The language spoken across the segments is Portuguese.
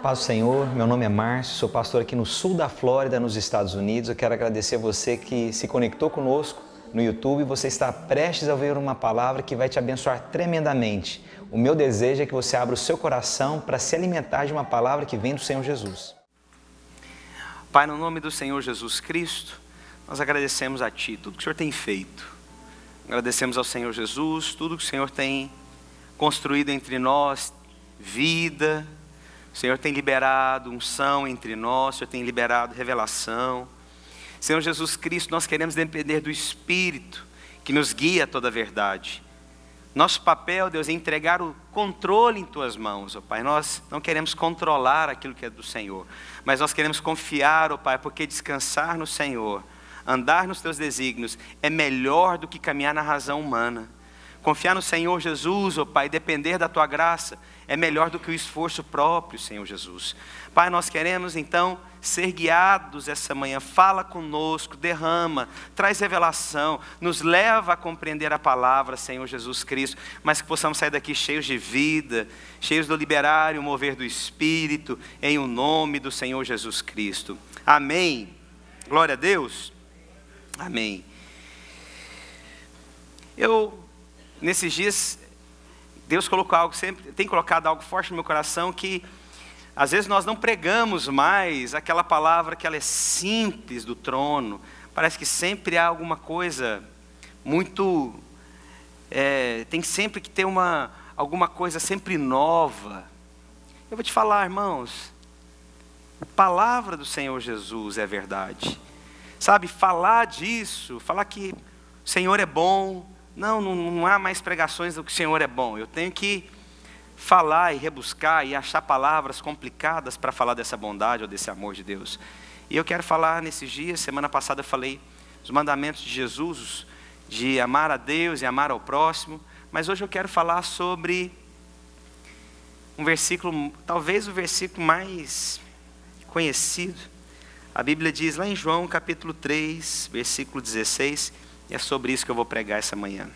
Paz do Senhor, meu nome é Márcio, sou pastor aqui no sul da Flórida, nos Estados Unidos. Eu quero agradecer a você que se conectou conosco no YouTube. Você está prestes a ouvir uma palavra que vai te abençoar tremendamente. O meu desejo é que você abra o seu coração para se alimentar de uma palavra que vem do Senhor Jesus. Pai, no nome do Senhor Jesus Cristo, nós agradecemos a Ti tudo que o Senhor tem feito. Agradecemos ao Senhor Jesus tudo que o Senhor tem construído entre nós, vida. O Senhor tem liberado unção entre nós, o Senhor tem liberado revelação. Senhor Jesus Cristo, nós queremos depender do Espírito que nos guia a toda a verdade. Nosso papel, Deus, é entregar o controle em Tuas mãos, ó Pai. Nós não queremos controlar aquilo que é do Senhor, mas nós queremos confiar, ó Pai, porque descansar no Senhor, andar nos Teus desígnios, é melhor do que caminhar na razão humana. Confiar no Senhor Jesus, ó Pai, depender da Tua graça, é melhor do que o esforço próprio, Senhor Jesus. Pai, nós queremos então ser guiados essa manhã. Fala conosco, derrama, traz revelação, nos leva a compreender a palavra, Senhor Jesus Cristo, mas que possamos sair daqui cheios de vida, cheios do liberar e o mover do Espírito, em o nome do Senhor Jesus Cristo. Amém. Glória a Deus. Amém. Nesses dias, Deus colocou algo, sempre tem colocado algo forte no meu coração, que às vezes nós não pregamos mais aquela palavra que ela é simples do trono. Parece que sempre há alguma coisa muito, tem sempre que ter alguma coisa sempre nova. Eu vou te falar, irmãos, a palavra do Senhor Jesus é verdade. Sabe, falar disso, falar que o Senhor é bom. Não há mais pregações do que o Senhor é bom. Eu tenho que falar e rebuscar e achar palavras complicadas para falar dessa bondade ou desse amor de Deus. E eu quero falar nesses dias, semana passada eu falei os mandamentos de Jesus, de amar a Deus e amar ao próximo, mas hoje eu quero falar sobre um versículo, talvez o versículo mais conhecido. A Bíblia diz lá em João capítulo 3, versículo 16, e é sobre isso que eu vou pregar essa manhã.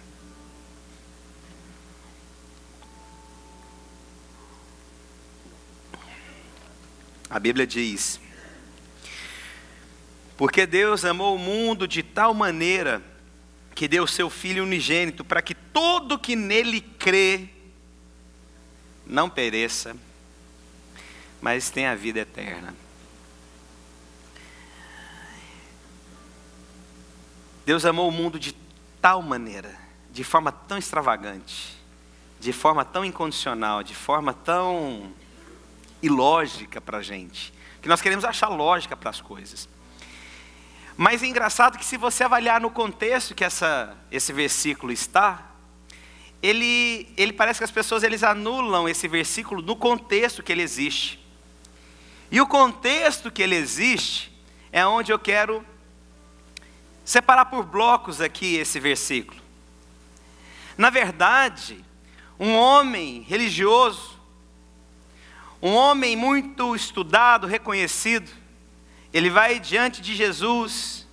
A Bíblia diz: porque Deus amou o mundo de tal maneira que deu o seu Filho unigênito, para que todo que nele crê não pereça, mas tenha a vida eterna. Deus amou o mundo de tal maneira, de forma tão extravagante, de forma tão incondicional, de forma tão ilógica para a gente, que nós queremos achar lógica para as coisas. Mas é engraçado que se você avaliar no contexto que esse versículo está, ele parece que as pessoas eles anulam esse versículo no contexto que ele existe. E o contexto que ele existe é onde eu quero separar por blocos aqui esse versículo. Na verdade, um homem religioso, um homem muito estudado, reconhecido, ele vai diante de Jesus,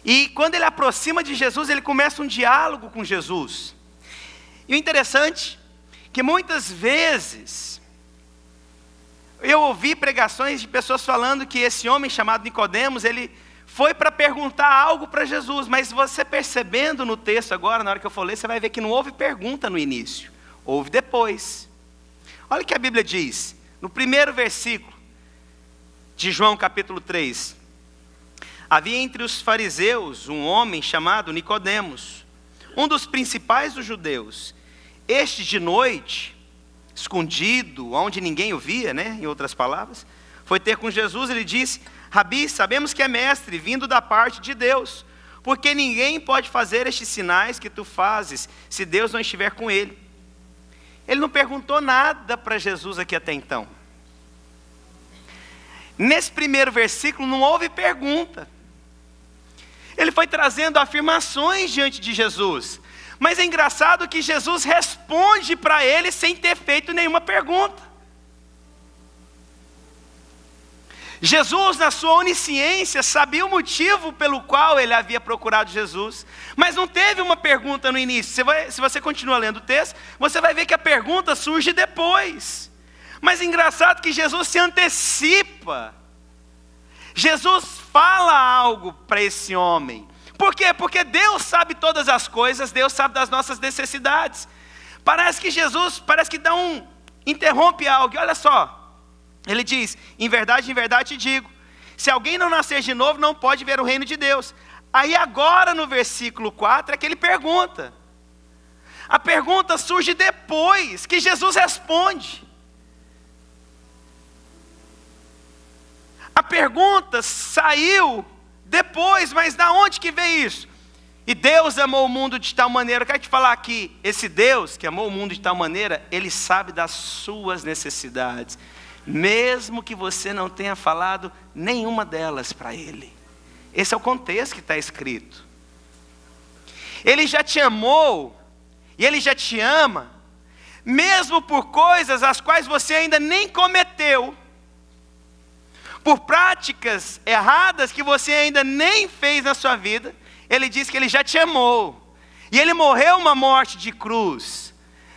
e quando ele aproxima de Jesus, ele começa um diálogo com Jesus. E o interessante é que muitas vezes eu ouvi pregações de pessoas falando que esse homem chamado Nicodemos, ele foi para perguntar algo para Jesus, mas você percebendo no texto agora, na hora que eu for ler, você vai ver que não houve pergunta no início, houve depois. Olha o que a Bíblia diz, no primeiro versículo de João capítulo 3. Havia entre os fariseus um homem chamado Nicodemos, um dos principais dos judeus. Este de noite, escondido, onde ninguém o via, em outras palavras, foi ter com Jesus. Ele disse: Rabi, sabemos que é mestre, vindo da parte de Deus, porque ninguém pode fazer estes sinais que tu fazes, se Deus não estiver com ele. Ele não perguntou nada para Jesus aqui até então. Nesse primeiro versículo não houve pergunta. Ele foi trazendo afirmações diante de Jesus, mas é engraçado que Jesus responde para ele sem ter feito nenhuma pergunta. Jesus, na sua onisciência, sabia o motivo pelo qual ele havia procurado Jesus, mas não teve uma pergunta no início. Se você continua lendo o texto, você vai ver que a pergunta surge depois. Mas é engraçado que Jesus se antecipa. Jesus fala algo para esse homem. Por quê? Porque Deus sabe todas as coisas, Deus sabe das nossas necessidades. Parece que Jesus, interrompe algo. E olha só, ele diz: em verdade te digo, se alguém não nascer de novo, não pode ver o reino de Deus. Aí agora no versículo 4 é que ele pergunta. A pergunta surge depois que Jesus responde. A pergunta saiu depois, mas da onde que veio isso? E Deus amou o mundo de tal maneira. Eu quero te falar aqui, esse Deus que amou o mundo de tal maneira, Ele sabe das suas necessidades, mesmo que você não tenha falado nenhuma delas para Ele. Esse é o contexto que está escrito. Ele já te amou, e Ele já te ama, mesmo por coisas as quais você ainda nem cometeu, por práticas erradas que você ainda nem fez na sua vida. Ele diz que Ele já te amou, e Ele morreu uma morte de cruz.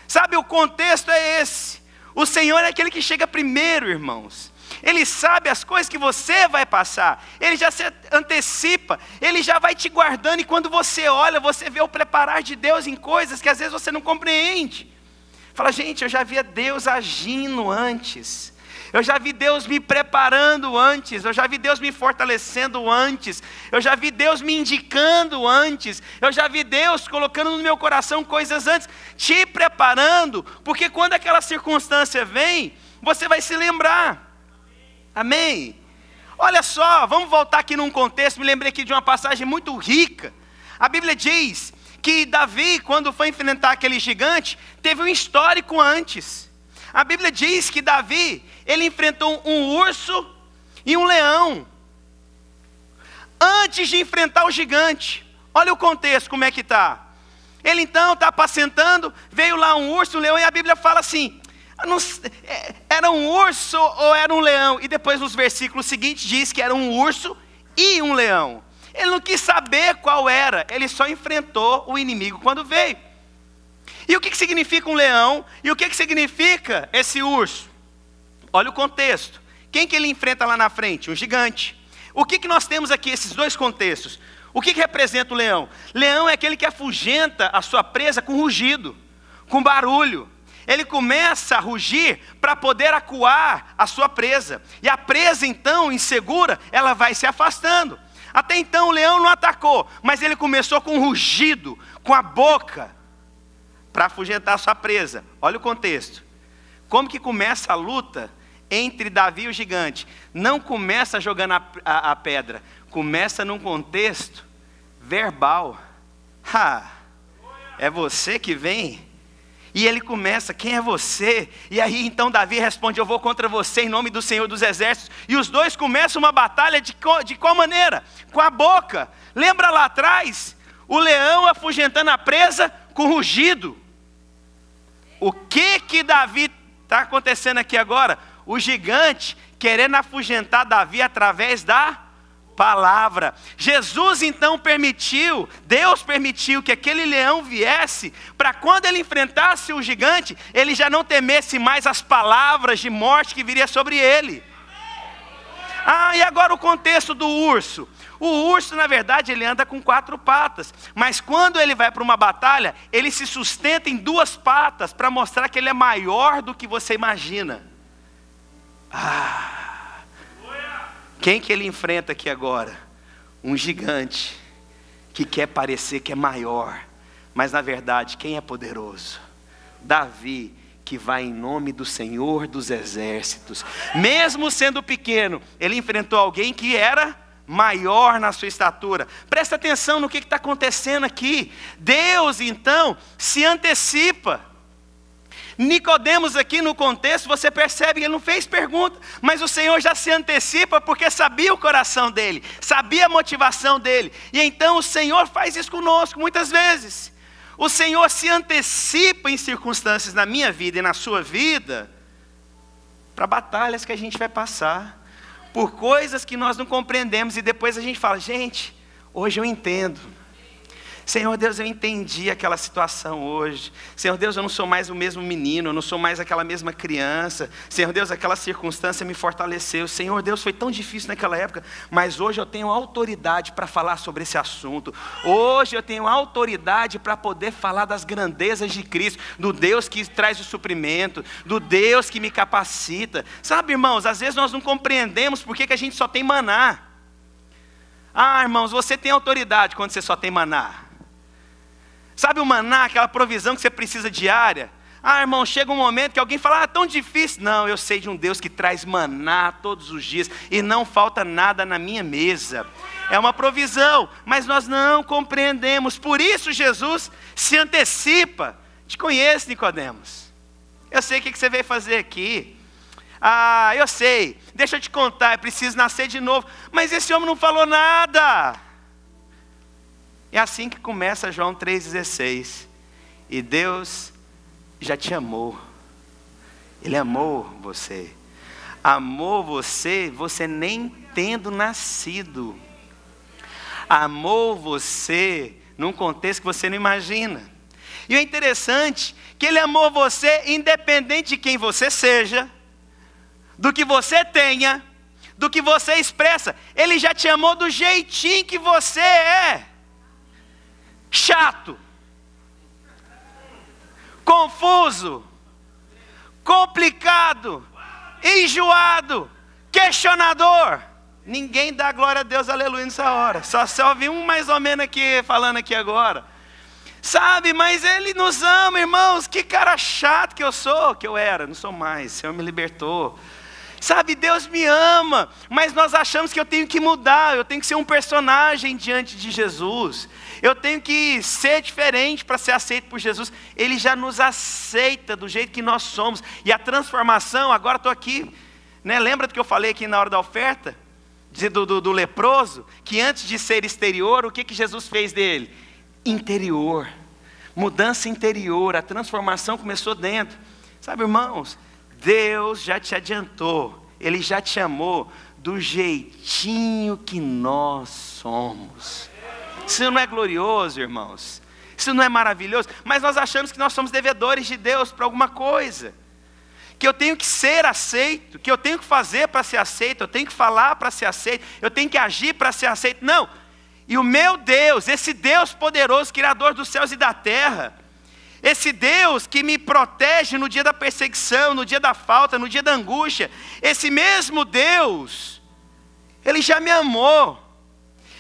Sabe, o contexto é esse. O Senhor é aquele que chega primeiro, irmãos. Ele sabe as coisas que você vai passar, Ele já se antecipa, Ele já vai te guardando, e quando você olha, você vê o preparar de Deus em coisas que às vezes você não compreende. Fala: gente, eu já via Deus agindo antes, eu já vi Deus me preparando antes, eu já vi Deus me fortalecendo antes, eu já vi Deus me indicando antes, eu já vi Deus colocando no meu coração coisas antes, te preparando, porque quando aquela circunstância vem, você vai se lembrar. Amém? Olha só, vamos voltar aqui num contexto. Me lembrei aqui de uma passagem muito rica. A Bíblia diz que Davi, quando foi enfrentar aquele gigante, teve um histórico antes. A Bíblia diz que Davi, ele enfrentou um urso e um leão antes de enfrentar o gigante. Olha o contexto, como é que está. Ele então está apacentando, veio lá um urso, um leão, e a Bíblia fala assim: era um urso ou era um leão? E depois nos versículos seguintes diz que era um urso e um leão. Ele não quis saber qual era, ele só enfrentou o inimigo quando veio. E o que significa um leão? E o que significa esse urso? Olha o contexto. Quem que ele enfrenta lá na frente? Um gigante. O que nós temos aqui, esses dois contextos? O que representa o leão? Leão é aquele que afugenta a sua presa com rugido, com barulho. Ele começa a rugir para poder acuar a sua presa. E a presa então, insegura, ela vai se afastando. Até então o leão não atacou, mas ele começou com rugido, com a boca, para afugentar a sua presa. Olha o contexto. Como que começa a luta entre Davi e o gigante? Não começa jogando a pedra, começa num contexto verbal. É você que vem? E ele começa: quem é você? E aí então Davi responde: eu vou contra você em nome do Senhor dos Exércitos. E os dois começam uma batalha de qual maneira? Com a boca. Lembra lá atrás? O leão afugentando a presa com rugido. O que Davi está acontecendo aqui agora? O gigante querendo afugentar Davi através da palavra. Jesus então permitiu, Deus permitiu que aquele leão viesse, para quando ele enfrentasse o gigante, ele já não temesse mais as palavras de morte que viria sobre ele. E agora o contexto do urso. O urso, na verdade, ele anda com 4 patas, mas quando ele vai para uma batalha, ele se sustenta em 2 patas, para mostrar que ele é maior do que você imagina. Quem que ele enfrenta aqui agora? Um gigante que quer parecer que é maior, mas na verdade quem é poderoso? Davi, que vai em nome do Senhor dos Exércitos. Mesmo sendo pequeno, ele enfrentou alguém que era maior na sua estatura. Presta atenção no que está acontecendo aqui. Deus então se antecipa. Nicodemos aqui no contexto, você percebe que ele não fez pergunta, mas o Senhor já se antecipa porque sabia o coração dele, sabia a motivação dele. E então o Senhor faz isso conosco muitas vezes. O Senhor se antecipa em circunstâncias na minha vida e na sua vida, para batalhas que a gente vai passar, por coisas que nós não compreendemos, e depois a gente fala: gente, hoje eu entendo. Senhor Deus, eu entendi aquela situação hoje. Senhor Deus, eu não sou mais o mesmo menino, eu não sou mais aquela mesma criança. Senhor Deus, aquela circunstância me fortaleceu. Senhor Deus, foi tão difícil naquela época, mas hoje eu tenho autoridade para falar sobre esse assunto. Hoje eu tenho autoridade para poder falar das grandezas de Cristo, do Deus que traz o suprimento, do Deus que me capacita. Sabe, irmãos, às vezes nós não compreendemos por que a gente só tem maná. Ah, irmãos, você tem autoridade quando você só tem maná. Sabe o maná, aquela provisão que você precisa diária? Ah, irmão, chega um momento que alguém fala, tão difícil. Não, eu sei de um Deus que traz maná todos os dias e não falta nada na minha mesa. É uma provisão, mas nós não compreendemos. Por isso Jesus se antecipa. Te conheço, Nicodemos. Eu sei o que você veio fazer aqui. Ah, eu sei. Deixa eu te contar, é preciso nascer de novo. Mas esse homem não falou nada. É assim que começa João 3,16. E Deus já te amou. Ele amou você. Amou você, você nem tendo nascido. Amou você num contexto que você não imagina. E o interessante é que Ele amou você independente de quem você seja, do que você tenha, do que você expressa. Ele já te amou do jeitinho que você é. Chato, confuso, complicado, enjoado, questionador. Ninguém dá glória a Deus, aleluia, nessa hora. Só ouvi um mais ou menos aqui, falando aqui agora. Sabe, mas Ele nos ama, irmãos. Que cara chato que eu sou, que eu era, não sou mais, o Senhor me libertou. Sabe, Deus me ama, mas nós achamos que eu tenho que mudar, eu tenho que ser um personagem diante de Jesus. Eu tenho que ser diferente para ser aceito por Jesus. Ele já nos aceita do jeito que nós somos. E a transformação, agora estou aqui, né? Lembra do que eu falei aqui na hora da oferta? Do leproso, que antes de ser exterior, o que Jesus fez dele? Interior, mudança interior, a transformação começou dentro. Sabe, irmãos, Deus já te adiantou, Ele já te amou do jeitinho que nós somos. Isso não é glorioso, irmãos? Isso não é maravilhoso? Mas nós achamos que nós somos devedores de Deus para alguma coisa. Que eu tenho que ser aceito, que eu tenho que fazer para ser aceito, eu tenho que falar para ser aceito, eu tenho que agir para ser aceito. Não. E o meu Deus, esse Deus poderoso, Criador dos céus e da terra, esse Deus que me protege no dia da perseguição, no dia da falta, no dia da angústia, esse mesmo Deus, Ele já me amou.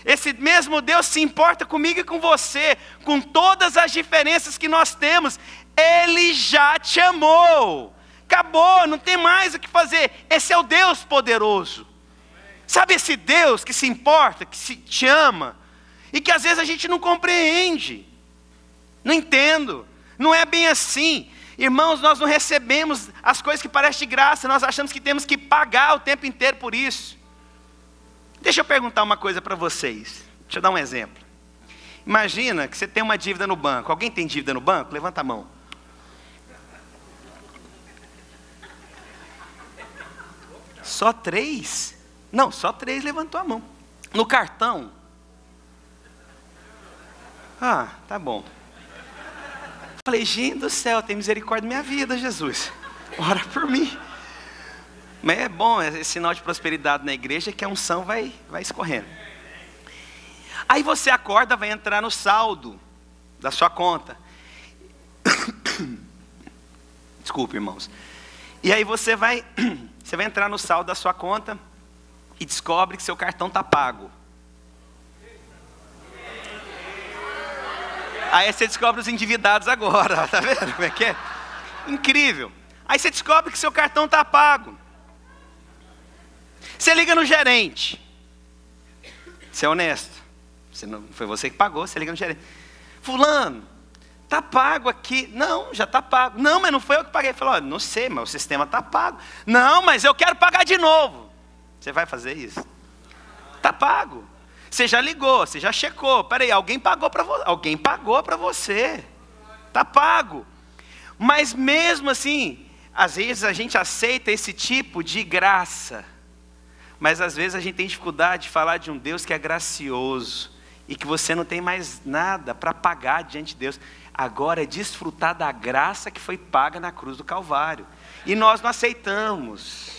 Esse mesmo Deus se importa comigo e com você, com todas as diferenças que nós temos. Ele já te amou. Acabou, não tem mais o que fazer. Esse é o Deus poderoso. Sabe esse Deus que se importa, que te ama, e que às vezes a gente não compreende. Não entendo, não é bem assim. Irmãos, nós não recebemos as coisas que parecem de graça, nós achamos que temos que pagar o tempo inteiro por isso. Deixa eu perguntar uma coisa para vocês. Deixa eu dar um exemplo. Imagina que você tem uma dívida no banco. Alguém tem dívida no banco? Levanta a mão. Só 3? Não, só 3 levantou a mão. No cartão? Ah, tá bom. Falei, gente do céu, tem misericórdia da minha vida, Jesus. Ora por mim. Mas é bom, esse sinal de prosperidade na igreja, que a unção vai escorrendo. Aí você acorda, vai entrar no saldo da sua conta. Desculpe, irmãos. E aí você vai entrar no saldo da sua conta e descobre que seu cartão está pago. Aí você descobre os endividados agora, tá vendo como é que é? Incrível. Aí você descobre que seu cartão está pago. Você liga no gerente. Você é honesto. Não foi você que pagou, você liga no gerente. Fulano, está pago aqui. Não, já está pago. Não, mas não foi eu que paguei. Ele falou, não sei, mas o sistema está pago. Não, mas eu quero pagar de novo. Você vai fazer isso? Está pago. Você já ligou, você já checou. Peraí, alguém pagou para você. Alguém pagou para você. Está pago. Mas mesmo assim, às vezes a gente aceita esse tipo de graça. Mas às vezes a gente tem dificuldade de falar de um Deus que é gracioso, e que você não tem mais nada para pagar diante de Deus. Agora é desfrutar da graça que foi paga na cruz do Calvário. E nós não aceitamos.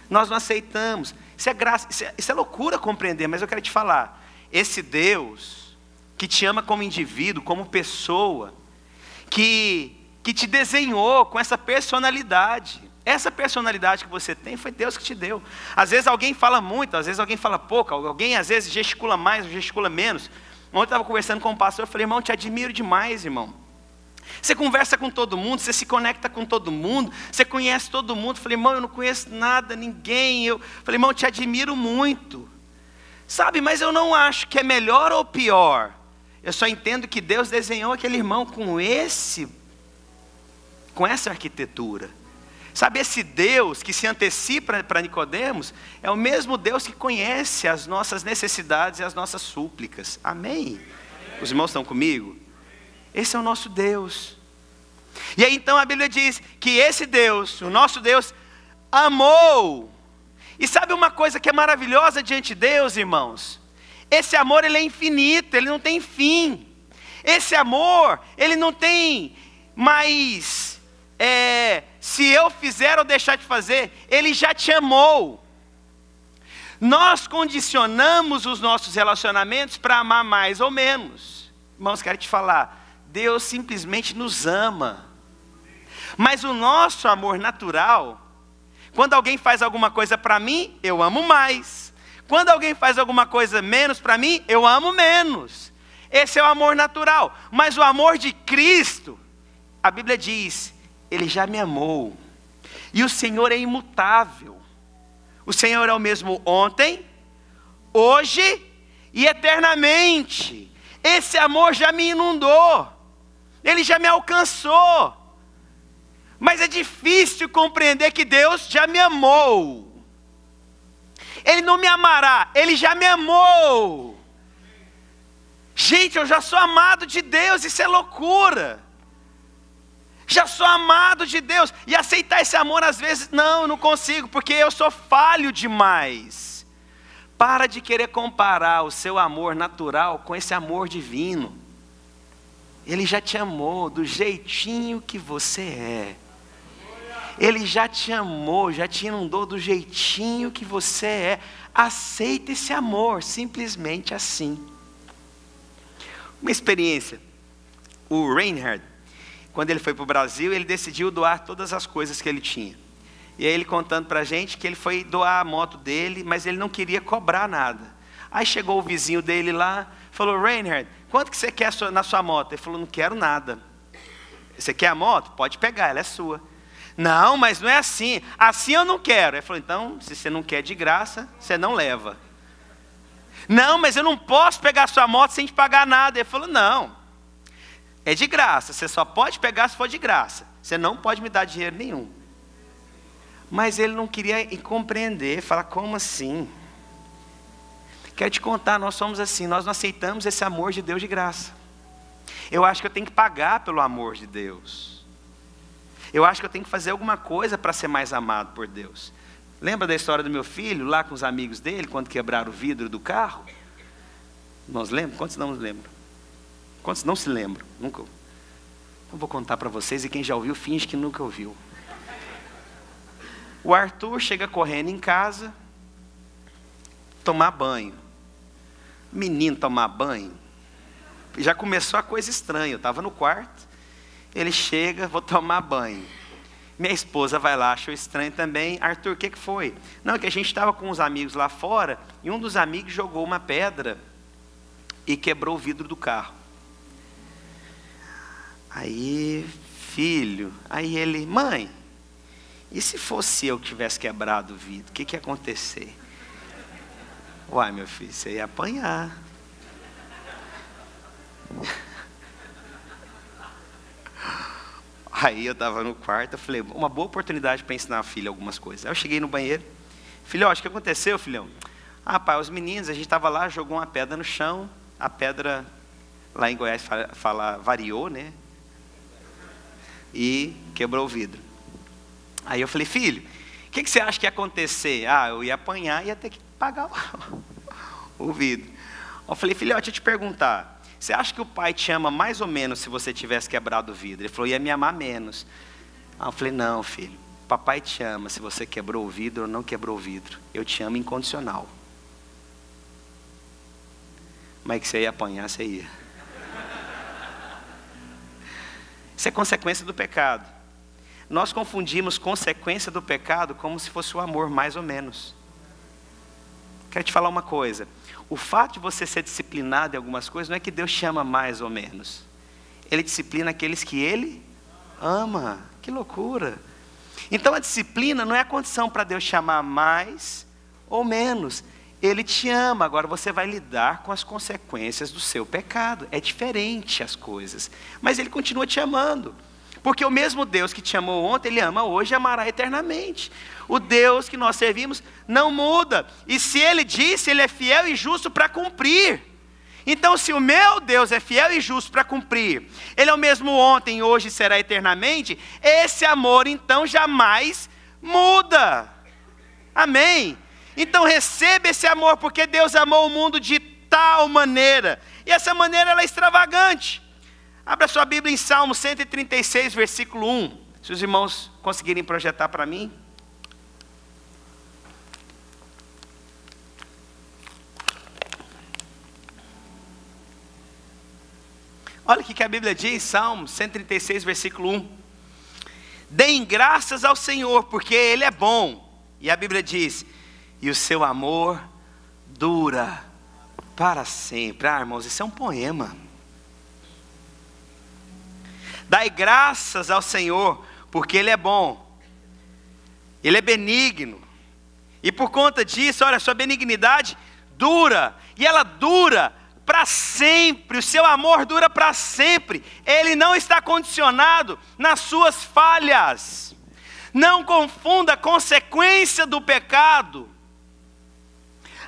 Nós não aceitamos. Isso é graça, isso é loucura compreender, mas eu quero te falar. Esse Deus que te ama como indivíduo, como pessoa, que te desenhou com essa personalidade. Essa personalidade que você tem foi Deus que te deu. Às vezes alguém fala muito, às vezes alguém fala pouco, alguém às vezes gesticula mais, gesticula menos. Ontem eu estava conversando com um pastor, eu falei, irmão, te admiro demais, irmão. Você conversa com todo mundo, você se conecta com todo mundo, você conhece todo mundo. Eu falei, irmão, eu não conheço nada, ninguém. Eu falei, irmão, te admiro muito. Sabe, mas eu não acho que é melhor ou pior. Eu só entendo que Deus desenhou aquele irmão com essa arquitetura. Sabe, esse Deus que se antecipa para Nicodemos é o mesmo Deus que conhece as nossas necessidades e as nossas súplicas. Amém? Os irmãos estão comigo? Esse é o nosso Deus. E aí então a Bíblia diz que esse Deus, o nosso Deus, amou. E sabe uma coisa que é maravilhosa diante de Deus, irmãos? Esse amor, ele é infinito, ele não tem fim. Esse amor, ele não tem mais... se eu fizer ou deixar de fazer, Ele já te amou. Nós condicionamos os nossos relacionamentos para amar mais ou menos. Irmãos, quero te falar, Deus simplesmente nos ama. Mas o nosso amor natural, quando alguém faz alguma coisa para mim, eu amo mais. Quando alguém faz alguma coisa menos para mim, eu amo menos. Esse é o amor natural. Mas o amor de Cristo, a Bíblia diz, Ele já me amou. E o Senhor é imutável. O Senhor é o mesmo ontem, hoje e eternamente. Esse amor já me inundou. Ele já me alcançou. Mas é difícil compreender que Deus já me amou. Ele não me amará, Ele já me amou. Gente, eu já sou amado de Deus, isso é loucura. Já sou amado de Deus. E aceitar esse amor às vezes, não consigo, porque eu sou falho demais. Para de querer comparar o seu amor natural com esse amor divino. Ele já te amou do jeitinho que você é. Ele já te amou, já te inundou do jeitinho que você é. Aceita esse amor, simplesmente assim. Uma experiência. O Reinhard, quando ele foi para o Brasil, ele decidiu doar todas as coisas que ele tinha. E aí ele contando para a gente que ele foi doar a moto dele, mas ele não queria cobrar nada. Aí chegou o vizinho dele lá, falou, Reinhard, quanto que você quer na sua moto? Ele falou, não quero nada. Você quer a moto? Pode pegar, ela é sua. Não, mas não é assim. Assim eu não quero. Ele falou, então, se você não quer de graça, você não leva. Não, mas eu não posso pegar a sua moto sem te pagar nada. Ele falou, não. É de graça, você só pode pegar se for de graça. Você não pode me dar dinheiro nenhum. Mas ele não queria compreender, falar, como assim? Quero te contar, nós somos assim, nós não aceitamos esse amor de Deus de graça. Eu acho que eu tenho que pagar pelo amor de Deus. Eu acho que eu tenho que fazer alguma coisa para ser mais amado por Deus. Lembra da história do meu filho, lá com os amigos dele, quando quebraram o vidro do carro? Nós lembram? Quantos não nos lembram? Quantos não se lembram? Nunca. Eu vou contar para vocês, e quem já ouviu, finge que nunca ouviu. O Arthur chega correndo em casa, tomar banho. Menino tomar banho. Já começou a coisa estranha, eu estava no quarto, ele chega, vou tomar banho. Minha esposa vai lá, achou estranho também. Arthur, o que foi? Não, é que a gente estava com uns amigos lá fora, e um dos amigos jogou uma pedra e quebrou o vidro do carro. Aí, filho, aí ele, mãe, e se fosse eu que tivesse quebrado o vidro, o que ia acontecer? Uai, meu filho, você ia apanhar. Aí eu estava no quarto, eu falei, uma boa oportunidade para ensinar a filha algumas coisas. Aí eu cheguei no banheiro, filhote, o que aconteceu, filhão? Ah, pai, os meninos, a gente estava lá, jogou uma pedra no chão, a pedra, lá em Goiás fala variou, né? E quebrou o vidro. Aí eu falei, filho, o que você acha que ia acontecer? Ah, eu ia apanhar e ia ter que pagar o vidro. Eu falei, filhote, deixa eu te perguntar. Você acha que o pai te ama mais ou menos se você tivesse quebrado o vidro? Ele falou, ia me amar menos. Eu falei, não, filho. Papai te ama se você quebrou o vidro ou não quebrou o vidro. Eu te amo incondicional. Mas que você ia apanhar, você ia. Isso é consequência do pecado. Nós confundimos consequência do pecado como se fosse o amor, mais ou menos. Quero te falar uma coisa. O fato de você ser disciplinado em algumas coisas não é que Deus te ama mais ou menos. Ele disciplina aqueles que Ele ama. Que loucura. Então a disciplina não é a condição para Deus te amar mais ou menos. Ele te ama, agora você vai lidar com as consequências do seu pecado. É diferente as coisas. Mas Ele continua te amando. Porque o mesmo Deus que te amou ontem, Ele ama hoje e amará eternamente. O Deus que nós servimos não muda. E se Ele disse, Ele é fiel e justo para cumprir. Então se o meu Deus é fiel e justo para cumprir, Ele é o mesmo ontem, hoje e será eternamente, esse amor então jamais muda. Amém? Então receba esse amor, porque Deus amou o mundo de tal maneira. E essa maneira ela é extravagante. Abra sua Bíblia em Salmo 136, versículo 1. Se os irmãos conseguirem projetar para mim. Olha o que a Bíblia diz, Salmo 136, versículo 1. Deem graças ao Senhor, porque Ele é bom. E a Bíblia diz, e o seu amor dura para sempre. Ah, irmãos, isso é um poema. Dai graças ao Senhor, porque Ele é bom. Ele é benigno. E por conta disso, olha, sua benignidade dura. E ela dura para sempre. O seu amor dura para sempre. Ele não está condicionado nas suas falhas. Não confunda a consequência do pecado,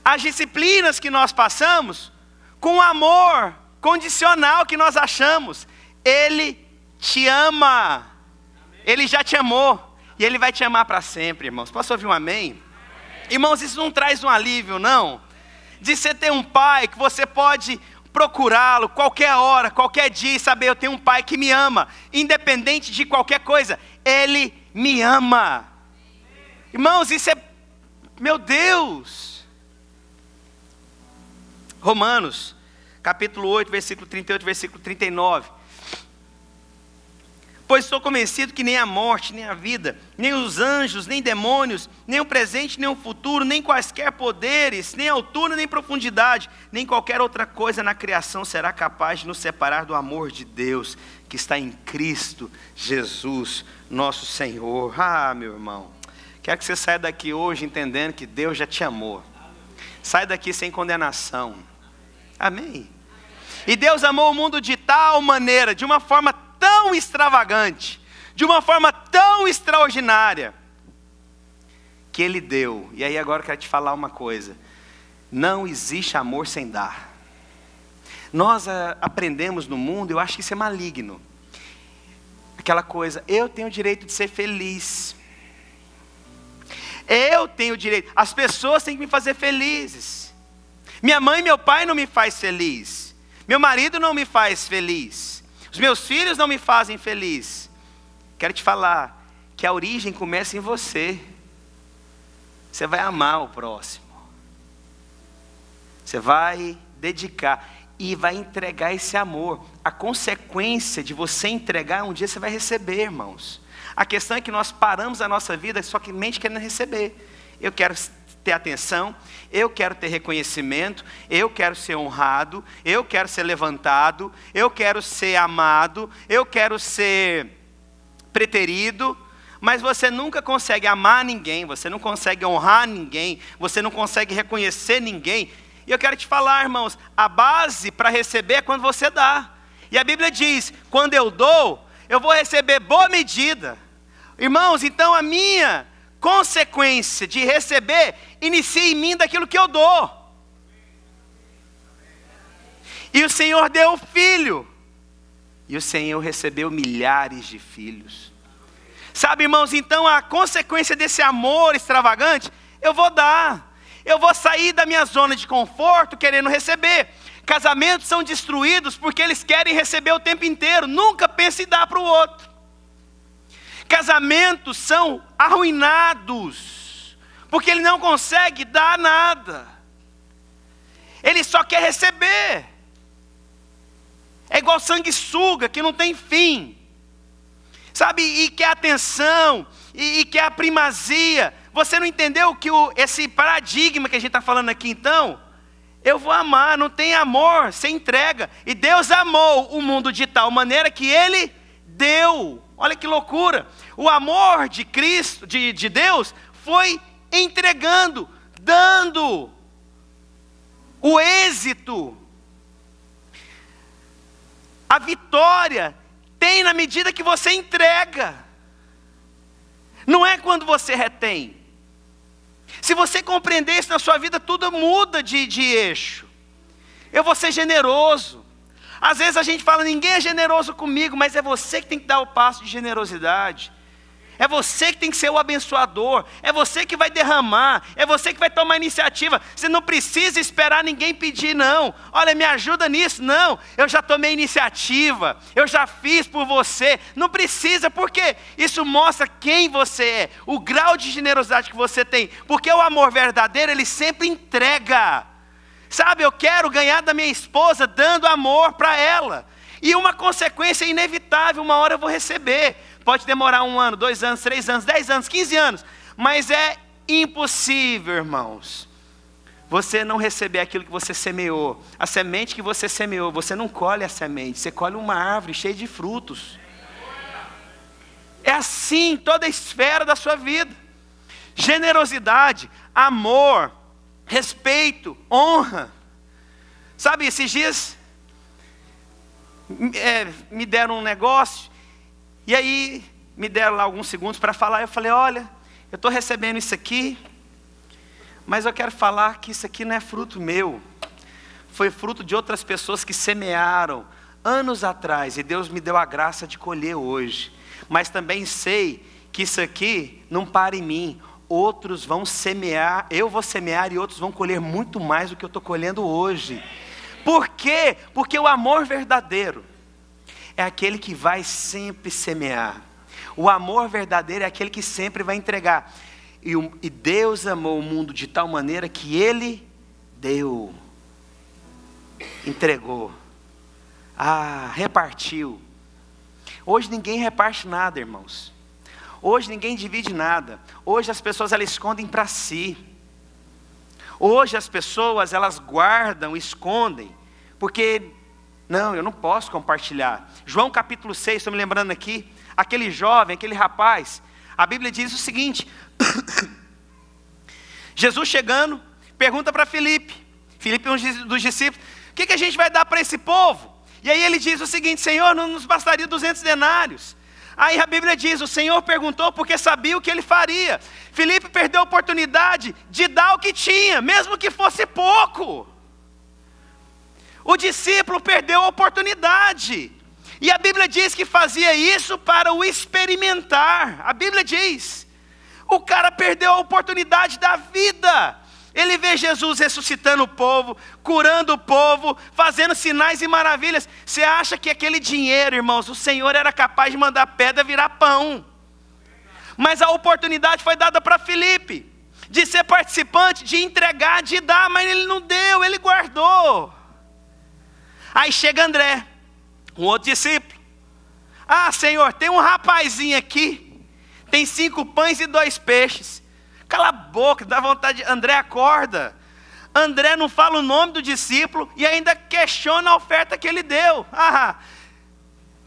as disciplinas que nós passamos, com o amor condicional que nós achamos. Ele te ama. Ele já te amou. E Ele vai te amar para sempre, irmãos. Posso ouvir um amém? Irmãos, isso não traz um alívio, não? De você ter um pai que você pode procurá-lo qualquer hora, qualquer dia, e saber, eu tenho um pai que me ama, independente de qualquer coisa. Ele me ama. Irmãos, isso é, meu Deus. Romanos, capítulo 8, versículo 38, versículo 39. Pois estou convencido que nem a morte, nem a vida, nem os anjos, nem demônios, nem o presente, nem o futuro, nem quaisquer poderes, nem altura, nem profundidade, nem qualquer outra coisa na criação será capaz de nos separar do amor de Deus, que está em Cristo Jesus, nosso Senhor. Ah, meu irmão, quero que você saia daqui hoje entendendo que Deus já te amou. Sai daqui sem condenação. Amém? E Deus amou o mundo de tal maneira, de uma forma tão extravagante, de uma forma tão extraordinária, que Ele deu. E aí agora eu quero te falar uma coisa. Não existe amor sem dar. Nós aprendemos no mundo, eu acho que isso é maligno. Aquela coisa, eu tenho o direito de ser feliz. Eu tenho o direito. As pessoas têm que me fazer felizes. Minha mãe e meu pai não me fazem feliz. Meu marido não me faz feliz. Os meus filhos não me fazem feliz. Quero te falar que a origem começa em você. Você vai amar o próximo. Você vai dedicar e vai entregar esse amor. A consequência de você entregar, um dia você vai receber, irmãos. A questão é que nós paramos a nossa vida somente querendo receber. Eu quero ter atenção, eu quero ter reconhecimento, eu quero ser honrado, eu quero ser levantado, eu quero ser amado, eu quero ser preterido, mas você nunca consegue amar ninguém, você não consegue honrar ninguém, você não consegue reconhecer ninguém. E eu quero te falar, irmãos, a base para receber é quando você dá. E a Bíblia diz, quando eu dou, eu vou receber boa medida. Irmãos, então a minha consequência de receber inicia em mim daquilo que eu dou. E o Senhor deu o filho. E o Senhor recebeu milhares de filhos. Sabe, irmãos, então a consequência desse amor extravagante, eu vou dar. Eu vou sair da minha zona de conforto querendo receber. Casamentos são destruídos porque eles querem receber o tempo inteiro, nunca pensa em dar para o outro. Casamentos são arruinados porque ele não consegue dar nada, ele só quer receber. É igual sanguessuga que não tem fim, sabe, e quer atenção, e quer a primazia. Você não entendeu que esse paradigma que a gente está falando aqui então? Eu vou amar, não tem amor, você entrega. E Deus amou o mundo de tal maneira que Ele deu. Olha que loucura. O amor de Cristo, de Deus, foi entregando, dando o êxito. A vitória tem na medida que você entrega. Não é quando você retém. Se você compreender isso na sua vida, tudo muda de eixo. Eu vou ser generoso. Às vezes a gente fala, ninguém é generoso comigo, mas é você que tem que dar o passo de generosidade. É você que tem que ser o abençoador. É você que vai derramar. É você que vai tomar iniciativa. Você não precisa esperar ninguém pedir, não. Olha, me ajuda nisso. Não, eu já tomei iniciativa. Eu já fiz por você. Não precisa, porque isso mostra quem você é. O grau de generosidade que você tem. Porque o amor verdadeiro, ele sempre entrega. Sabe, eu quero ganhar da minha esposa dando amor para ela. E uma consequência inevitável, uma hora eu vou receber. Pode demorar 1 ano, 2 anos, 3 anos, 10 anos, 15 anos. Mas é impossível, irmãos, você não receber aquilo que você semeou. A semente que você semeou, você não colhe a semente. Você colhe uma árvore cheia de frutos. É assim em toda a esfera da sua vida. Generosidade, amor, respeito, honra. Sabe, esses dias me deram um negócio. E aí, me deram lá alguns segundos para falar. Eu falei, olha, eu estou recebendo isso aqui, mas eu quero falar que isso aqui não é fruto meu. Foi fruto de outras pessoas que semearam anos atrás. E Deus me deu a graça de colher hoje. Mas também sei que isso aqui não para em mim. Outros vão semear, eu vou semear e outros vão colher muito mais do que eu estou colhendo hoje. Por quê? Porque o amor verdadeiro é aquele que vai sempre semear. O amor verdadeiro é aquele que sempre vai entregar. E Deus amou o mundo de tal maneira que Ele deu, entregou, repartiu. Hoje ninguém reparte nada, irmãos. Hoje ninguém divide nada. Hoje as pessoas elas escondem para si. Hoje as pessoas elas guardam, escondem, porque não, eu não posso compartilhar. João capítulo 6, estou me lembrando aqui, aquele jovem, aquele rapaz, a Bíblia diz o seguinte, Jesus chegando, pergunta para Filipe, um dos discípulos, o que a gente vai dar para esse povo? E aí ele diz o seguinte, Senhor, não nos bastaria 200 denários. Aí a Bíblia diz, o Senhor perguntou porque sabia o que ele faria. Filipe perdeu a oportunidade de dar o que tinha, mesmo que fosse pouco. O discípulo perdeu a oportunidade. E a Bíblia diz que fazia isso para o experimentar. A Bíblia diz, o cara perdeu a oportunidade da vida. Ele vê Jesus ressuscitando o povo, curando o povo, fazendo sinais e maravilhas. Você acha que aquele dinheiro, irmãos, o Senhor era capaz de mandar pedra virar pão. Mas a oportunidade foi dada para Filipe, de ser participante, de entregar, de dar, mas ele não deu, ele guardou. Aí chega André, um outro discípulo. Senhor, tem um rapazinho aqui, tem 5 pães e 2 peixes. Cala a boca, dá vontade. André acorda. André não fala o nome do discípulo e ainda questiona a oferta que ele deu.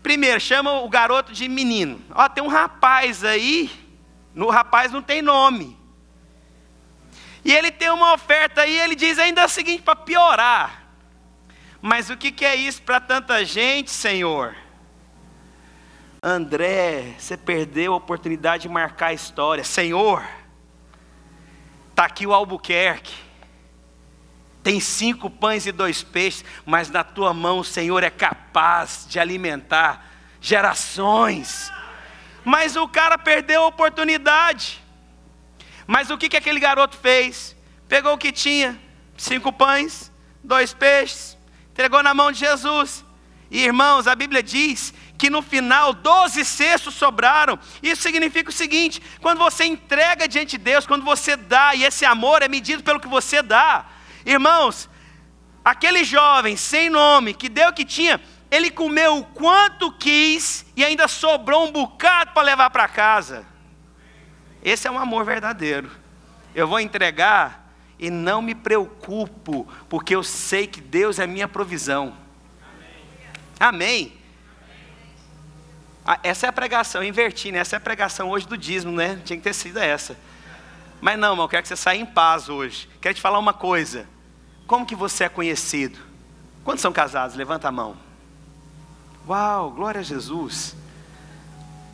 Primeiro, chama o garoto de menino. Tem um rapaz aí, no rapaz não tem nome. E ele tem uma oferta aí, ele diz ainda o seguinte, para piorar. Mas o que é isso para tanta gente, Senhor? André, você perdeu a oportunidade de marcar a história. Senhor, está aqui o Albuquerque. Tem 5 pães e 2 peixes, mas na tua mão o Senhor é capaz de alimentar gerações. Mas o cara perdeu a oportunidade. Mas o que aquele garoto fez? Pegou o que tinha, 5 pães, 2 peixes. entregou na mão de Jesus. E irmãos, a Bíblia diz que no final 12 cestos sobraram. Isso significa o seguinte: quando você entrega diante de Deus, quando você dá, e esse amor é medido pelo que você dá. Irmãos, aquele jovem sem nome, que deu o que tinha, ele comeu o quanto quis e ainda sobrou um bocado para levar para casa. Esse é um amor verdadeiro. Eu vou entregar e não me preocupo, porque eu sei que Deus é minha provisão. Amém. Essa é a pregação, eu inverti, né? Essa é a pregação hoje do dízimo, né? Tinha que ter sido essa. Mas não, irmão, eu quero que você saia em paz hoje. Quero te falar uma coisa. Como que você é conhecido? Quantos são casados? Levanta a mão. Uau, glória a Jesus.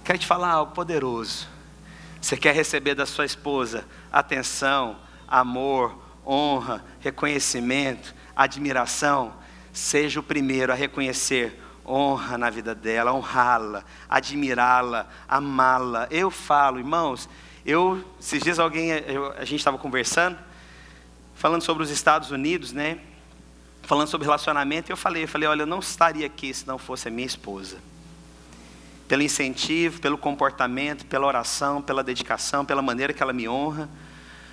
Quero te falar algo poderoso. Você quer receber da sua esposa atenção, amor, honra, reconhecimento, admiração? Seja o primeiro a reconhecer honra na vida dela, honrá-la, admirá-la, amá-la. Eu falo, irmãos, esses dias a gente estava conversando, falando sobre os Estados Unidos, né? Falando sobre relacionamento, e eu falei, olha, eu não estaria aqui se não fosse a minha esposa. Pelo incentivo, pelo comportamento, pela oração, pela dedicação, pela maneira que ela me honra.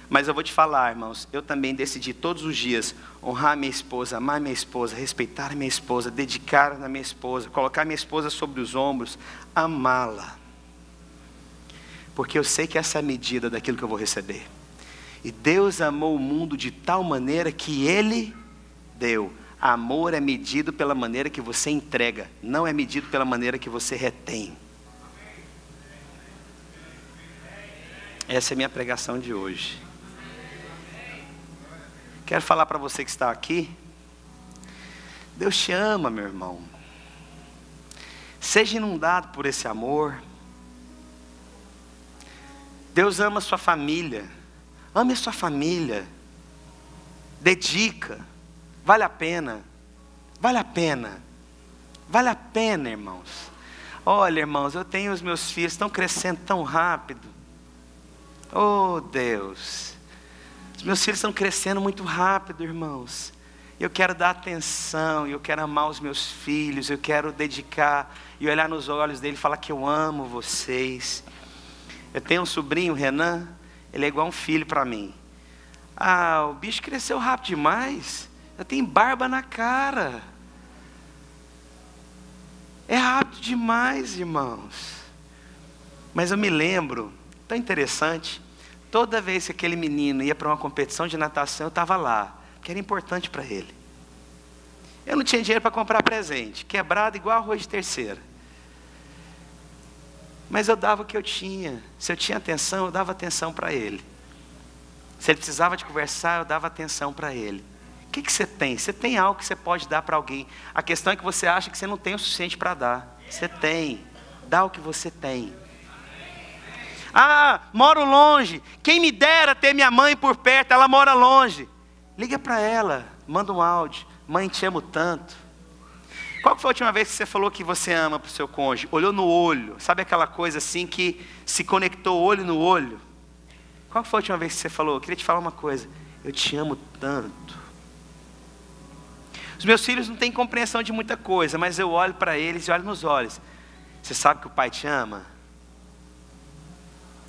Mas eu vou te falar, irmãos, eu também decidi todos os dias honrar minha esposa, amar minha esposa, respeitar minha esposa, dedicar na minha esposa, colocar minha esposa sobre os ombros, amá-la. Porque eu sei que essa é a medida daquilo que eu vou receber. E Deus amou o mundo de tal maneira que Ele deu. Amor é medido pela maneira que você entrega, não é medido pela maneira que você retém. Essa é a minha pregação de hoje. Quero falar para você que está aqui. Deus te ama, meu irmão. Seja inundado por esse amor. Deus ama a sua família. Ame a sua família. Dedica. Vale a pena. Vale a pena. Vale a pena, irmãos. Olha, irmãos, eu tenho os meus filhos, estão crescendo tão rápido. Oh, Deus. Os meus filhos estão crescendo muito rápido, irmãos. Eu quero dar atenção, eu quero amar os meus filhos, eu quero dedicar e olhar nos olhos dele e falar que eu amo vocês. Eu tenho um sobrinho, Renan, ele é igual um filho para mim. Ah, o bicho cresceu rápido demais. Já tem barba na cara. É rápido demais, irmãos. Mas eu me lembro, tão interessante, toda vez que aquele menino ia para uma competição de natação, eu estava lá, que era importante para ele. Eu não tinha dinheiro para comprar presente, quebrado igual arroz de terceira. Mas eu dava o que eu tinha. Se eu tinha atenção, eu dava atenção para ele. Se ele precisava de conversar, eu dava atenção para ele. O que você tem? Você tem algo que você pode dar para alguém. A questão é que você acha que você não tem o suficiente para dar. Você tem. Dá o que você tem. Ah, moro longe. Quem me dera ter minha mãe por perto, ela mora longe. Liga para ela, manda um áudio. Mãe, te amo tanto. Qual foi a última vez que você falou que você ama para o seu cônjuge? Olhou no olho. Sabe aquela coisa assim que se conectou olho no olho? Qual foi a última vez que você falou? Eu queria te falar uma coisa. Eu te amo tanto. Os meus filhos não têm compreensão de muita coisa, mas eu olho para eles e olho nos olhos. Você sabe que o pai te ama?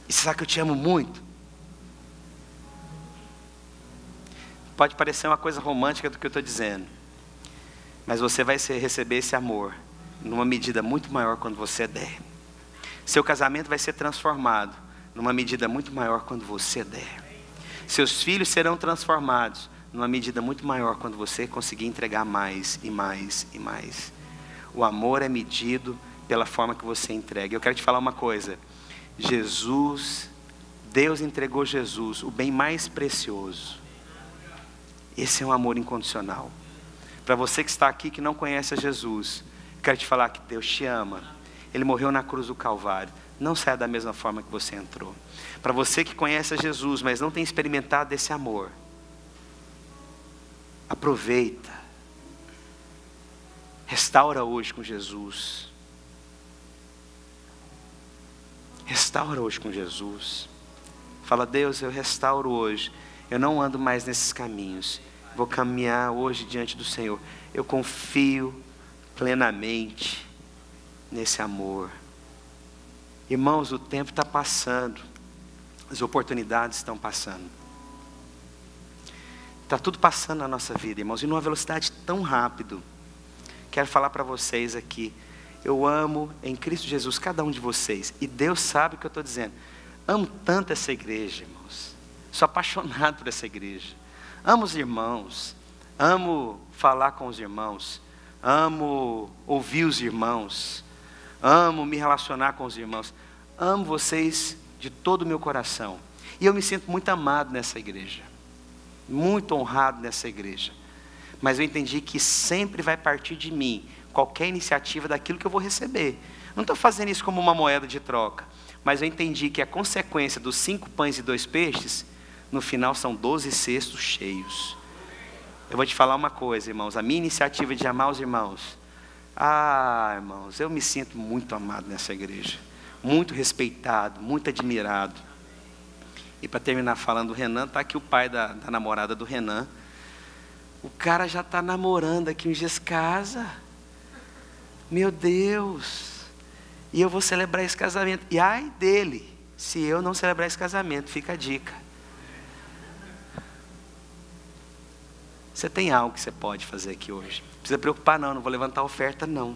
E você sabe que eu te amo muito? Pode parecer uma coisa romântica do que eu estou dizendo, mas você vai receber esse amor numa medida muito maior quando você der. Seu casamento vai ser transformado numa medida muito maior quando você der. Seus filhos serão transformados numa medida muito maior quando você conseguir entregar mais e mais e mais. O amor é medido pela forma que você entrega. Eu quero te falar uma coisa. Deus entregou Jesus, o bem mais precioso. Esse é um amor incondicional. Para você que está aqui que não conhece a Jesus, eu quero te falar que Deus te ama. Ele morreu na cruz do Calvário. Não saia da mesma forma que você entrou. Para você que conhece a Jesus, mas não tem experimentado esse amor, aproveita. Restaura hoje com Jesus. Restaura hoje com Jesus. Fala, Deus, eu restauro hoje. Eu não ando mais nesses caminhos. vou caminhar hoje diante do Senhor. Eu confio plenamente nesse amor. Irmãos, o tempo está passando. As oportunidades estão passando. Está tudo passando na nossa vida, irmãos, e numa velocidade tão rápido. Quero falar para vocês aqui. Eu amo em Cristo Jesus cada um de vocês. E Deus sabe o que eu estou dizendo. Amo tanto essa igreja, irmãos. Sou apaixonado por essa igreja. Amo os irmãos. Amo falar com os irmãos. Amo ouvir os irmãos. Amo me relacionar com os irmãos. Amo vocês de todo o meu coração. E eu me sinto muito amado nessa igreja. Muito honrado nessa igreja. Mas eu entendi que sempre vai partir de mim qualquer iniciativa daquilo que eu vou receber. Não estou fazendo isso como uma moeda de troca. Mas eu entendi que a consequência dos 5 pães e 2 peixes, no final são 12 cestos cheios. Eu vou te falar uma coisa, irmãos. A minha iniciativa de amar os irmãos. Irmãos, eu me sinto muito amado nessa igreja. Muito respeitado, muito admirado. E para terminar falando do Renan, está aqui o pai da namorada do Renan. O cara já está namorando aqui, uns dias casa. Meu Deus. E eu vou celebrar esse casamento. E ai dele, se eu não celebrar esse casamento, fica a dica. Você tem algo que você pode fazer aqui hoje. Não precisa preocupar não vou levantar oferta não.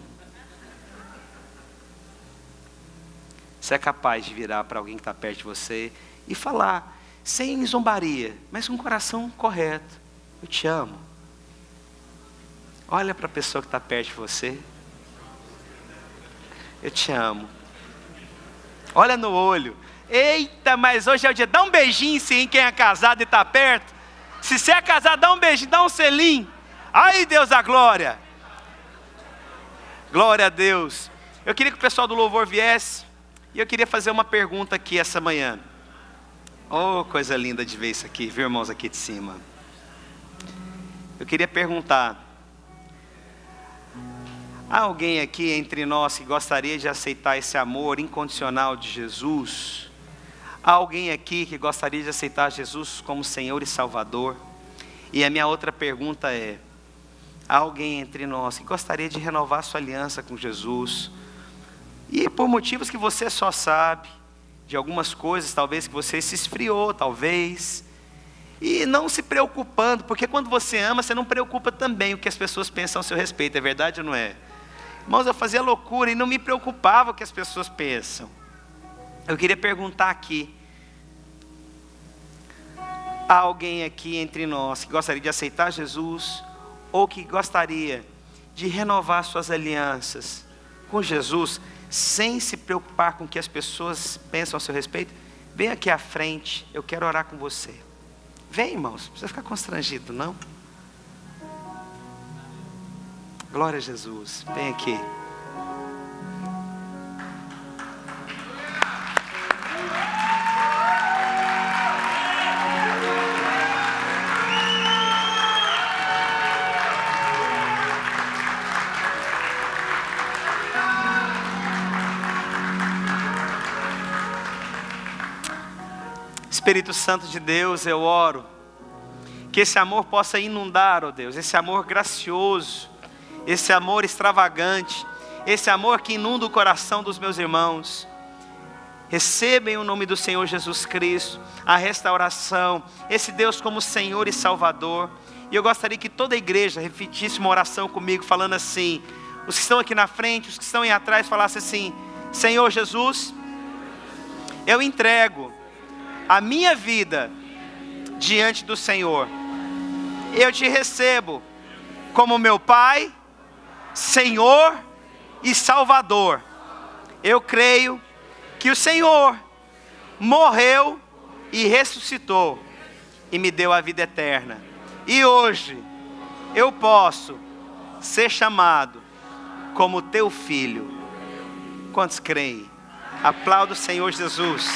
Você é capaz de virar para alguém que está perto de você e falar, sem zombaria, mas com o coração correto. Eu te amo. Olha para a pessoa que está perto de você. Eu te amo. Olha no olho. Eita, mas hoje é o dia. Dá um beijinho sim, quem é casado e está perto. Se você é casado, dá um beijinho, dá um selinho. Ai, Deus da glória. Glória a Deus. Eu queria que o pessoal do louvor viesse. E eu queria fazer uma pergunta aqui essa manhã. Oh, coisa linda de ver isso aqui, viu, irmãos, aqui de cima. Eu queria perguntar. Há alguém aqui entre nós que gostaria de aceitar esse amor incondicional de Jesus? Há alguém aqui que gostaria de aceitar Jesus como Senhor e Salvador? E a minha outra pergunta é, há alguém entre nós que gostaria de renovar sua aliança com Jesus? E por motivos que você só sabe, de algumas coisas talvez que você se esfriou, talvez, e não se preocupando, porque quando você ama, você não preocupa também o que as pessoas pensam a seu respeito, é verdade ou não é? Irmãos, eu fazia loucura e não me preocupava o que as pessoas pensam. Eu queria perguntar aqui, há alguém aqui entre nós que gostaria de aceitar Jesus, ou que gostaria de renovar suas alianças com Jesus, sem se preocupar com o que as pessoas pensam a seu respeito? Vem aqui à frente, eu quero orar com você. Vem, irmãos, não precisa ficar constrangido, não. Glória a Jesus, vem aqui. Espírito Santo de Deus, eu oro que esse amor possa inundar, ó Deus, esse amor gracioso, esse amor extravagante, esse amor que inunda o coração dos meus irmãos. Receba em o nome do Senhor Jesus Cristo a restauração, esse Deus como Senhor e Salvador. E eu gostaria que toda a igreja repetisse uma oração comigo, falando assim, os que estão aqui na frente, os que estão aí atrás, falassem assim, Senhor Jesus, eu entrego a minha vida diante do Senhor. Eu te recebo como meu Pai, Senhor e Salvador. Eu creio que o Senhor morreu e ressuscitou e me deu a vida eterna. E hoje eu posso ser chamado como teu filho. Quantos creem? Aplauda o Senhor Jesus.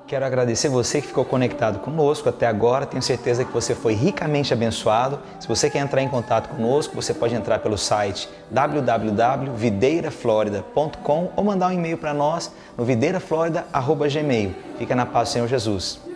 Quero agradecer você que ficou conectado conosco até agora. Tenho certeza que você foi ricamente abençoado. Se você quer entrar em contato conosco, você pode entrar pelo site www.videiraflorida.com ou mandar um e-mail para nós no videiraflorida@gmail.com. Fica na paz do Senhor Jesus.